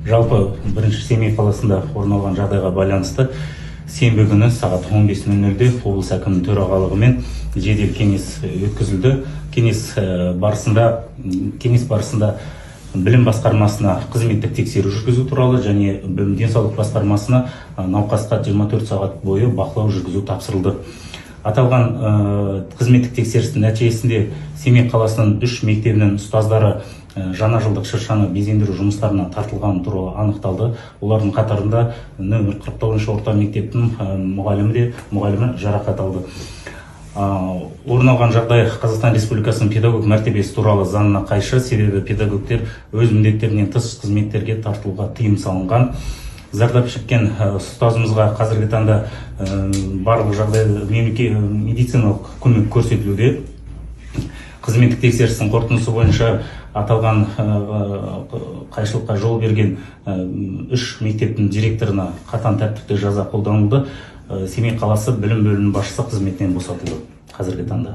Жалпы бірінші Семей қаласында орын алған жағдайға байланысты сенбі күні сағат 15:00-де облыс әкімінің төрағалығымен жедел кеңес өткізілді. Кеңес барысында білім басқармасына қызметтік тексеру жүргізу туралы және денсаулық басқармасына науқасқа 24 сағат бойы бақылау жүргізу тапсырылды. Аталған қызметтік тексерістің нәтижесінде Семей қаласының 3 мектебінің ұстаздары жаңа жылдық шыршаны безендіру жұмыстарына тартылған туралы анықталды. Олардың қатарында нөмір 49 орта мектептің мұғалімі жарақат алды. Орын алған жағдай Қазақстан Республикасының педагог мәртебесі туралы заңына қайшы, себебі педагогтер өз міндеттерінен тыс қызметтерге тартылуға тыйым салынған. Зардап шеккен ұстазымызға қазіргі таңда барлық жағдайда медициналық көмек көрсетілуде. Қызметтік тексерістің қорытындысы бойынша аталған қайшылыққа жол берген 3 мектептің директорына қатаң тәртіптік жаза қолданылды. Семей қаласы білім бөлімінің басшысы қызметінен босатылды қазіргі таңда.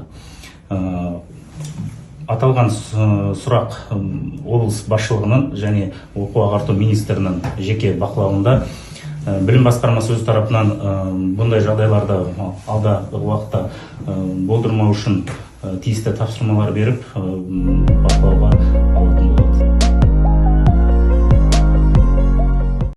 Аталған сұрақ облыс басшылығының және оқу ағарту министрінің жеке бақылауында. Білім басқармасы өз тарапынан бұндай жағдайларды алдағы уақытта болдырмау үшін тиісті тапсырмалар беріп бақылауға